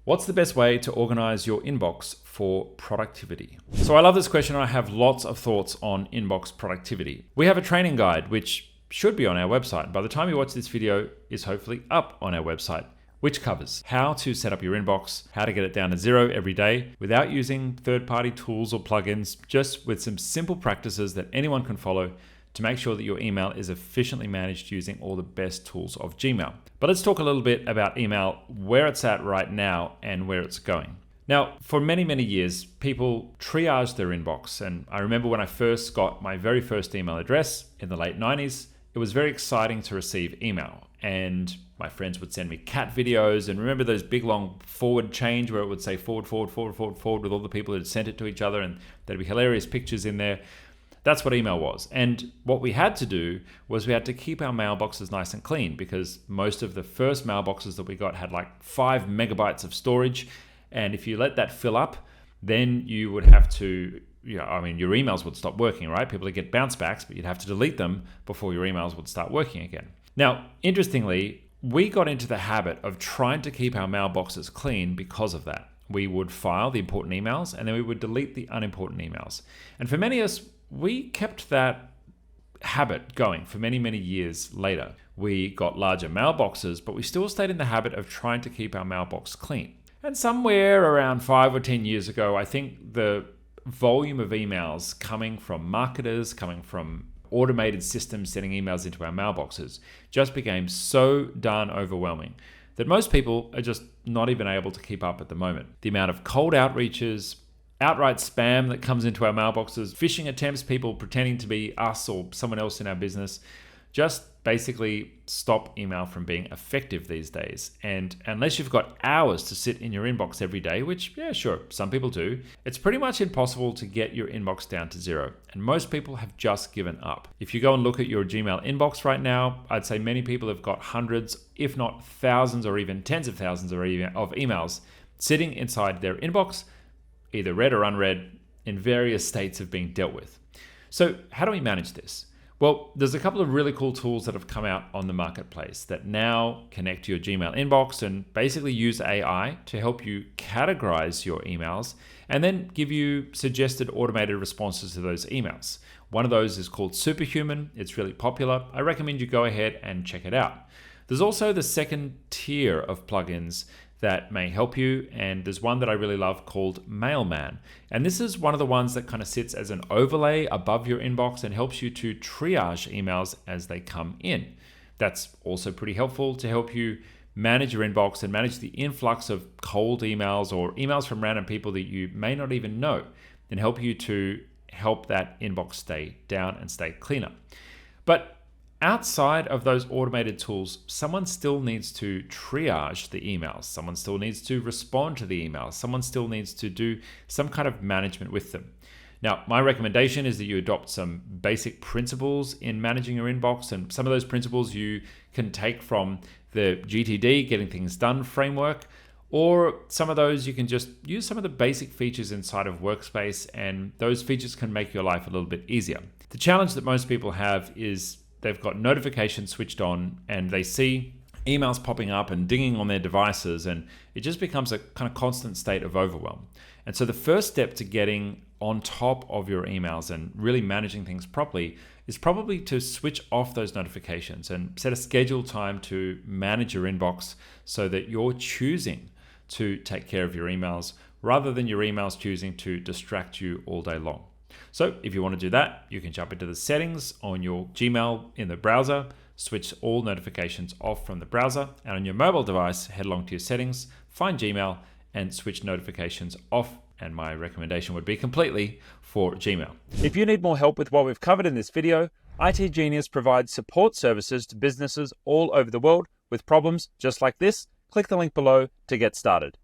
What's the best way to organize your inbox for productivity? So I love this question. I have lots of thoughts on inbox productivity. We have a training guide, which should be on our website. By the time you watch this video, is hopefully up on our website, which covers how to set up your inbox, how to get it down to zero every day without using third-party tools or plugins, just with some simple practices that anyone can follow to make sure that your email is efficiently managed using all the best tools of Gmail. But let's talk a little bit about email, where it's at right now and where it's going. Now, for many, many years, people triaged their inbox. And I remember when I first got my very first email address in the late 90s, it was very exciting to receive email. And my friends would send me cat videos, and remember those big long forward change where it would say forward with all the people who had sent it to each other, and there'd be hilarious pictures in there. That's what email was. And what we had to do was we had to keep our mailboxes nice and clean, because most of the first mailboxes that we got had like 5 megabytes of storage. And if you let that fill up, then you would have to, your emails would stop working, right? People would get bounce backs, but you'd have to delete them before your emails would start working again. Now, interestingly, we got into the habit of trying to keep our mailboxes clean because of that. We would file the important emails and then we would delete the unimportant emails. And for many of us, we kept that habit going for many, many years later. We got larger mailboxes, but we still stayed in the habit of trying to keep our mailbox clean. And somewhere around 5 or 10 years ago, I think the volume of emails coming from marketers, coming from automated systems sending emails into our mailboxes just became so darn overwhelming that most people are just not even able to keep up at the moment. The amount of cold outreaches, outright spam that comes into our mailboxes, phishing attempts, people pretending to be us or someone else in our business, just basically stop email from being effective these days. And unless you've got hours to sit in your inbox every day, which, yeah, sure, some people do, it's pretty much impossible to get your inbox down to zero. And most people have just given up. If you go and look at your Gmail inbox right now, I'd say many people have got hundreds, if not thousands or even tens of thousands of emails sitting inside their inbox, either read or unread, in various states of being dealt with. So how do we manage this? Well, there's a couple of really cool tools that have come out on the marketplace that now connect to your Gmail inbox and basically use AI to help you categorize your emails and then give you suggested automated responses to those emails. One of those is called Superhuman. It's really popular. I recommend you go ahead and check it out. There's also the second tier of plugins that may help you, and there's one that I really love called Mailman. And this is one of the ones that kind of sits as an overlay above your inbox and helps you to triage emails as they come in. That's also pretty helpful to help you manage your inbox and manage the influx of cold emails or emails from random people that you may not even know, and help you to help that inbox stay down and stay cleaner. But outside of those automated tools, someone still needs to triage the emails. Someone still needs to respond to the emails. Someone still needs to do some kind of management with them. Now, my recommendation is that you adopt some basic principles in managing your inbox, and some of those principles you can take from the GTD, Getting Things Done framework, or some of those you can just use some of the basic features inside of Workspace, and those features can make your life a little bit easier. The challenge that most people have is they've got notifications switched on and they see emails popping up and dinging on their devices, and it just becomes a kind of constant state of overwhelm. And so the first step to getting on top of your emails and really managing things properly is probably to switch off those notifications and set a scheduled time to manage your inbox so that you're choosing to take care of your emails rather than your emails choosing to distract you all day long. So if you want to do that, you can jump into the settings on your Gmail in the browser, switch all notifications off from the browser, and on your mobile device, head along to your settings, find Gmail, and switch notifications off. And my recommendation would be completely for Gmail. If you need more help with what we've covered in this video, itGenius provides support services to businesses all over the world with problems just like this. Click the link below to get started.